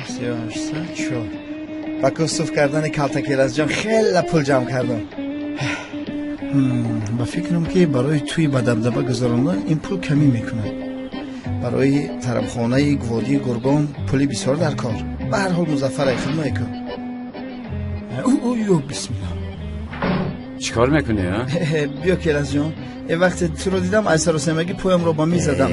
3804 با کسوف کردن کلتکیرز جان خیلی پول جمع کردم. با فکرم که برای توی با دبدبه گذاراندن این پول کمی میکنه. برای طربخانه گوادی گرگان پولی بسیار در کار. به هر حال مظفر خدمت کن. او بسم الله. چیکار میکنی ها؟ بیا کیرز جان، وقتی تو رو دیدم از سر و سمگی پویم رو با می زدم.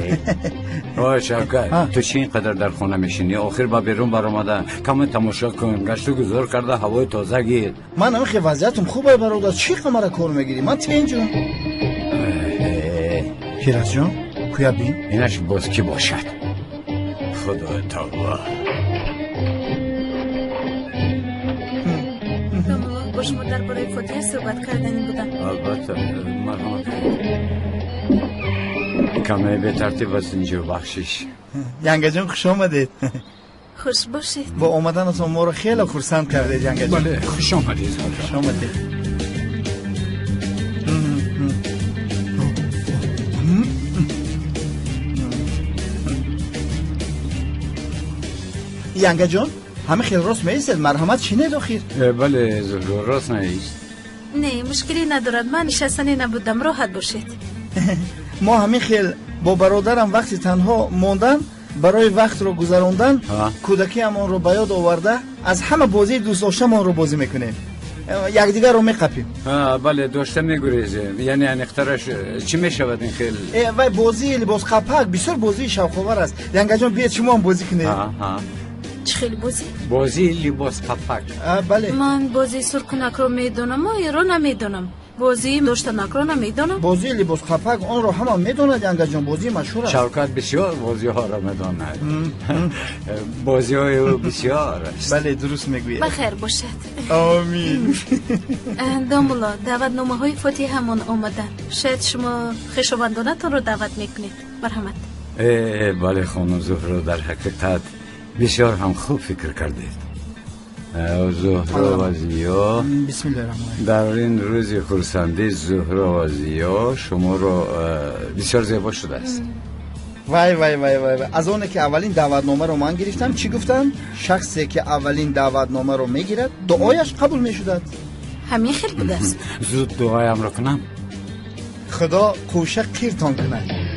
شوکت تو چی اینقدر در خونه میشینی؟ آخر با بیرون برآمده کم تماشا کن، گشت و گذار کرده هوای تازه گیر. من هم خیلی وضعیتم خوبه برادر، چی قمر کار میگیری؟ من تنجم. کیرز جان کویا بین اینش باز کی باشد؟ خدا توبه. باش ما درباره فوتیه صحبت کردنی بودم. البته مرحمت کمی به ترتیب از اینجا بخشش. ینگه جان خوش آمدید. خوش باشید. با اومدن از ما رو خیلی خرسند کرده ینگه جان. بله خوش آمدید. خوش آمدید. ینگه جان همه خیلی راست میایستد، مرحمت چی نداخیر؟ بله راست نیست. نه مشکلی ندارد، من نشستنی نبودم، راحت باشید. ما همین خیلی با برادرم وقتی تنها موندن برای وقت رو گذراندن کودکی همون رو به یاد آورده از همه بازی دوست داشتمون رو بازی میکنیم، یکدیگر رو میقپیم. بله داشته میگریزیم، یعنی انخترش چی میشود این خیلی؟ وای بازی لباس قپک بسیار بازی شوق‌آور است. ینگه جان بیاید شما هم بازی کنید. چه خیلی بازی؟ بازی لباس قپک. بله من بازی سرکنک رو میدونم و این رو نمیدونم. بازی داشتنک رو نمیدونم. بازی لباس قپک آن رو همه میدوند ینگه جان، بازی مشهور است. شوکت بسیار بازی ها را میداند. بازی های بسیار است. بله درست میگویید. بخیر باشد. آمین. دامولا دعوت نامه های فوتی همون آمدن، شاید شما خویشاوندانه تان رو دعوت میکنید. مرحمت. بله خانم زهرا در حقیقت بسیار هم خوب فکر کردید. زهرا و زیا بسم الله الرحمن در این روز خرسندی زهرا و زیا شما رو بسیار زیبا شده است. وای وای وای وای از اونه که اولین دعوتنامه رو من گرفتم چی گفتم؟ شخصی که اولین دعوتنامه رو میگیرد دعایش قبول میشود. همین خیلی بوده است. زود دعایم رو کنم. خدا کوشش قیرتان کنه.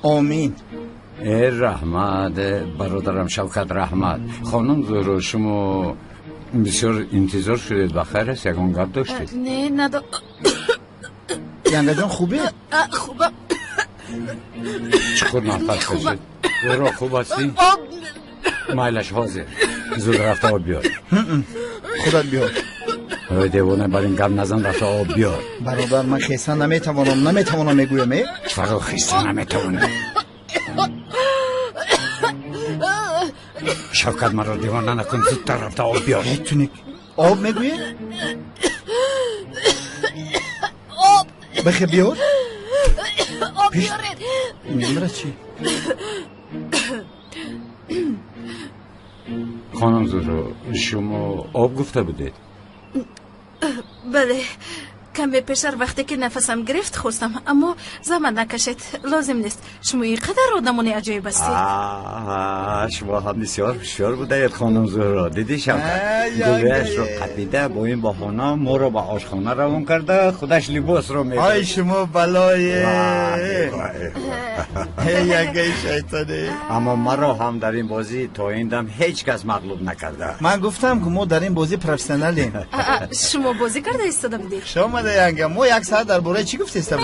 آمین. رحمت برادرم شوکت رحمت. خانم زهرا شما بسیار انتظار شدید، بخیر است؟ یکان گپ داشتید؟ نه ندارم. ینگه جان خوبه؟ خوبه. چطور نفس کشید؟ زهرا خوب هستی؟ مایلش حاضر. زود رفته آب بیار. خودت بیار. دیوانه بر این گپ نزن، رفته آب بیار. برادر من خیسته نمیتوانم میگویم. چرا خیسته نمیتوانم؟ شوکت مرا دیوانه نکن، زودتر رفته آب بیار. میتونی آب میگویی؟ آب بخی بیار. آب بیارید. نمیره چی؟ خانم زهرا شما آب گفته بودید؟ بله کمی پیشتر وقتی که نفسم گرفت خواستم، اما زمان نکشید، لازم نیست. شما اینقدر آدمون عجیب هستید. شما هم بسیار هوشیار بودید خانم زهرا. دیدی شوکت گویش رو قطیده با این بهانه ما رو به آشخانه روان کرده، خودش لباس رو میده. آی شما بلای یگه شیطانی. اما مرا هم در این بازی تا این دم هیچ کس مغلوب نکرده. من گفتم که ما در این بازی پروفسیونالیم. شما بازی کرده ایستاده بودید؟ شما ینگه ما یک ساعت در باره چی گفتی استم؟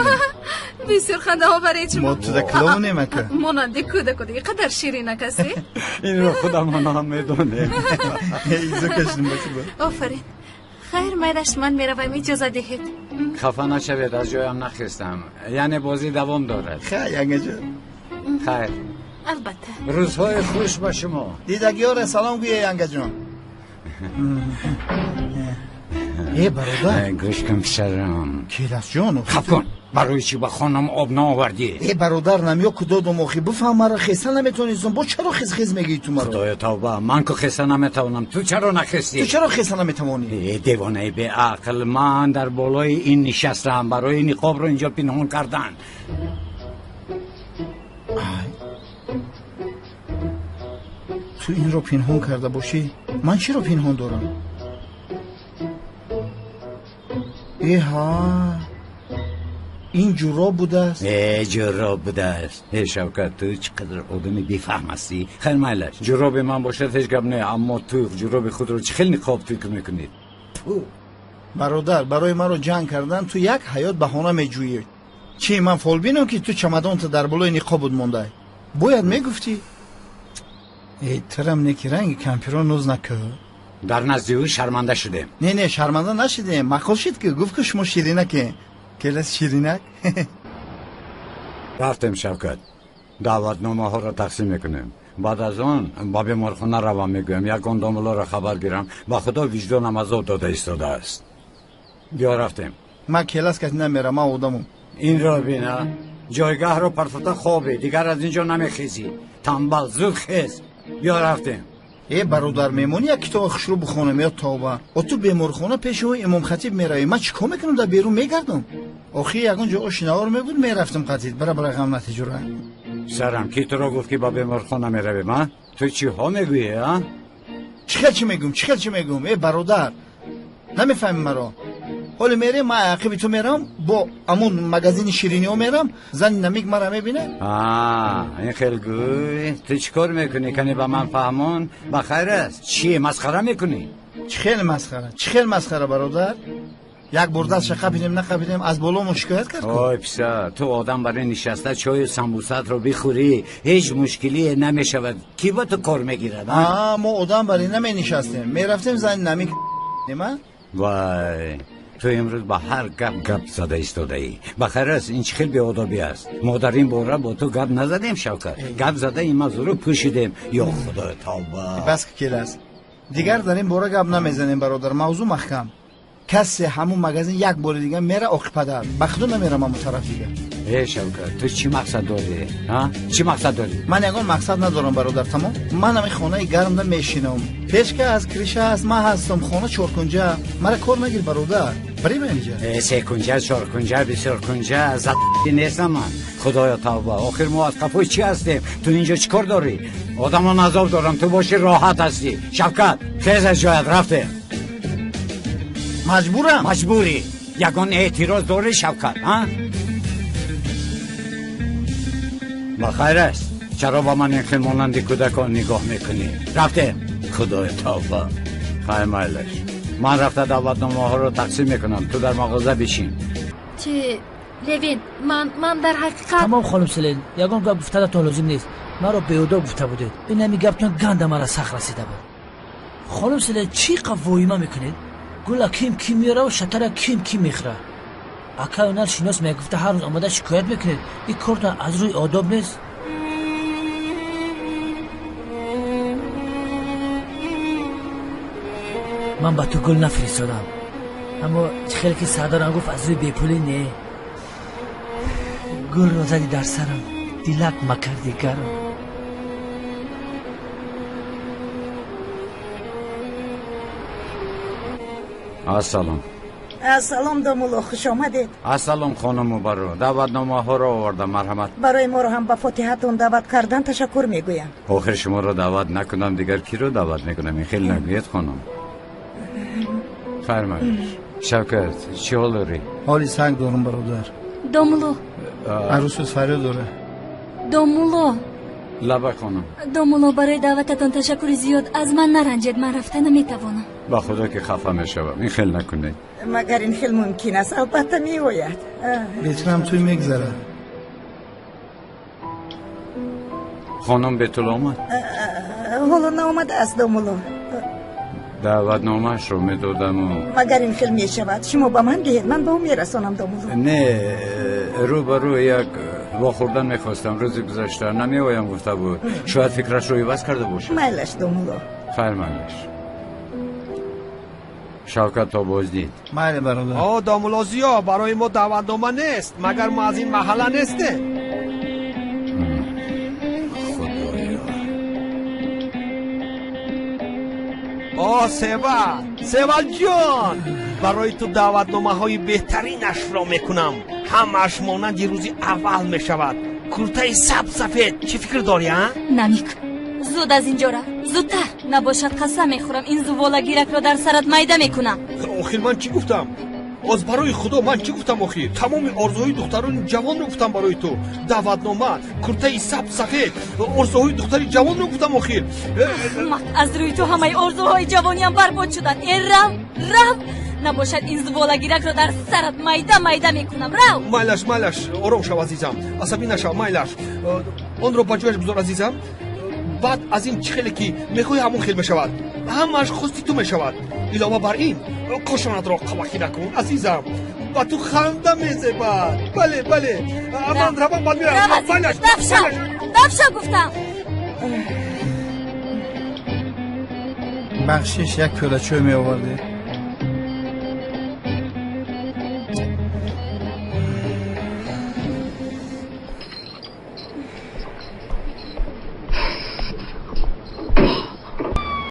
بسیار خنده ها برای شما. ما تو کلونه مکه. ماننده کودک قدر شیرین هستی. این رو خودم هم میدونه. ایزو کشیم باشه. آفرین. خیر میرش من میروم، اجازه دهید. خفه نشوید، از جایم نخستم، یعنی بازی دوام دارد. خیر ینگه جان. خیر البته. روزهای خوش با شما. دیدگیار سلام گویه ینگه جان. ای برادر گوش کن پسرم. کیرز جان خف کن. برای چی با خانم آب نآوردی؟ ای برادر نمیا کدادم آخی بفهم مرا خیسته نمیتونیستم. با چرا خیز میگی تو مرا؟ خدای توبه، من که خیسته نمیتونم، تو چرا نخستی؟ تو چرا خیسته نمیتوانی؟ دیوانه به عقل، من در بالای این نشستم برای نقاب رو اینجا پنهان کردن. تو این رو پنهان کرده باشی من چی رو پنهان دارم؟ ایها این جوراب بوده است؟ جوراب بوده است. شوکت تو چقدر آدم بیفهم هستی. خیلی مایلش جوراب من باشد هیچ گپ نه، اما تو جوراب خود رو چه خیلی نقاب فکر میکنید؟ برادر برای من رو جنگ کردن تو یک حیات بهانه میجویی. چی من فال بینم که تو چمدانت در بالای نقاب بود مونده؟ باید میگفتی ترم نکی رنگ کمپیران نوز نکه. در نزد او شرمنده شدیم. نه شرمنده نشدیم. مقال شد که گفت که شما شیرینکه. کلاس شیرینک. رفتیم شوکت. دعوتنامه ها را تقسیم میکنیم. بعد از آن با بیمارخانه روان میگویم. یکان داملا را خبر گیرم. با خدا وجدانم عذاب داده ایستاده است. بیا رفتیم. من کلاس کسی نمیرم. من آدمم. این را بینا. جایگاه رو پرفتا خوابه. دیگر از اینجا نمیخیزی. تنبل زود خیز. بیا رفتیم. برادر میمونی یک کتاب خوش رو بخونم یا توبه. و تو بیمارخانه پیش او امام خطیب میروی. من چیکار میکنم در بیرون میگردم؟ آخه یگان جا آشناور میبود میرفتم خطیب. برای غم نتیجه را. سرم کی تو را گفت که با بیمارخانه میروی؟ من تو چی ها میگویی ها؟ چی میگم برادر نمیفهمی مرا. حالا میرم من عقب تو میرم با امون مگزین شیرینی ها میرم. زن نمیگ مرا میبینه. این خیلی گوی. تو چیکار میکنی کنی با من فهمون؟ بخیر است. چی مسخره میکنی؟ چه خیلی مسخره برادر. یک برده از شقبیدیم نقبیدیم از بالا مشکلت کرد. اوی پسر تو آدم برای نشسته چای سمبوست رو بخوری هیچ مشکلی نمیشود. کی با تو کار میگیرد؟ ما آدم برای نمی نشستیم میرفتیم زن نمی نما. وای تو امروز با هر گپ زده ایستاده ای. بخیر است این چه خیلی بیادابی است. ما در این باره با تو گپ نزدیم شوکت. گپ زده این موضوع رو پوشیدیم. یا خدا توبه. بس که کلاس دیگر در این باره گپ نمیزنیم برادر. موضوع محکم. کسی همون مغازین یک بار دیگه میره آخپدر بخدو نمیرم همون طرف دیگه. شوکت تو چی مقصد داری؟ چی مقصد داری؟ من یگان مقصد ندارم برادر. تمام من همین خانه گرم ده میشینم. پیش که از کریشه از من هستم خانه چورکنجه. مرا کار نگیر برادر. بریم اینجا. سه کنجه چهار کنجه بسیار کنجه زد نیستم من. خدایا توبه. آخر ما از کفوی چی هستیم؟ تو اینجا چی کار داری؟ آدم ها نظاب دارم تو باشی راحت هستی. شوکت خیز از جایت رفته. مجبوری. یگان اعتراض داری شوکت بخیر است. چرا با من این خیلی مانند کودکان نگاه میکنی؟ رفته. خدای توبه. خیلی مایلش من رفته دعوتنامه ها رو تقسیم میکنم. تو در مغازه بشین. چه لوین من در حقیقت تمام خانم سلین یگان گپ گفتن تو لازم نیست. مرا بیودا گفته بودید. این نمی گپتون گند مرا سخت رسیده بود. خانم سلین چی قوایی ما میکنید؟ گل کیم میاره و شتر کیم میخره. اکا اونال شناس میگفته هر روز آماده شکایت میکنید. این کارت از روی آداب نیست. من با تو گل نفرستادم اما خیلی که سردارم گفت از روی بیپولی نه. گل رو زدی در سرم دیلک مکردی گرم. السلام دامولا خوش آمدید. السلام خانم مبارو. دعوتنامه ها رو آوردم مرحمت. برای ما رو هم با فاتحتون دعوت کردن تشکر میگویم. آخر شما رو دعوت نکنم دیگر کی رو دعوت میکنم؟ این خیلی نگوید خانم. فرمایش. شوکت چی حال داری؟ حالی سنگ دارم برادر. دامولو عروسوز فریاد داره. دامولو لبه خانم. دامولو برای دعوتتان تشکر زیاد. از من نرنجید. من رفته نمیتوانم. با خدا که خفه میشوم. این خیلی نکنید. مگر این خیلی ممکن است. البته میوید. بهترم توی میگذره. خانم به طول آمد؟ حالا نامده است دامولو. دعوتنامه‌اش رو میدادم و مگر این خیلی میشود. شما با من دهید من با اون میرسانم دامولو. نه رو برو یک واخوردن میخواستم. روزی گذشته نمیوایم گفته بود. شاید فکرش رو عوض کرده باشه. میلش دامولو. فرمایش. شوکت تا بازدید. بله برادر. دامولا زیا برای ما دعوتنامه نیست مگر ما از این محله نیسته. سیول جان برای تو دعوتنامه های بهترینش را میکنم. همش مانند روزی اول میشود. کرته سبز سفید چی فکر داری ها؟ نمیک زود از اینجا را زودتر. نباشد قسم میخورم این زوالگیرک را در سرت میده میکنم. آخر من چی گفتم؟ از برای خدا من چی گفتم آخر؟ تمام آرزوهای دختران جوان رو گفتم برای تو. دعوتنامه، کرته سفید، آرزوهای دختری جوان رو گفتم آخر. از روی تو همه آرزوهای جوانی هم برباد شدن. رو نباشد این زبالگیرک را در سرت میده میکنم. رو مایلش آرام شو عزیزم، عصبی نشو. مایلش آن رو بجوش بذار عزیزم. بعد از این چه خیلی که میخوای همون خیل بشود، همش خواستی تو میشود. علاوه بر این کشانت را قواخی نکن عزیزم، با تو خنده میزبد. بله من روان باید میرم. دفشا گفتم. بخشش یک پیاله چای می آورده.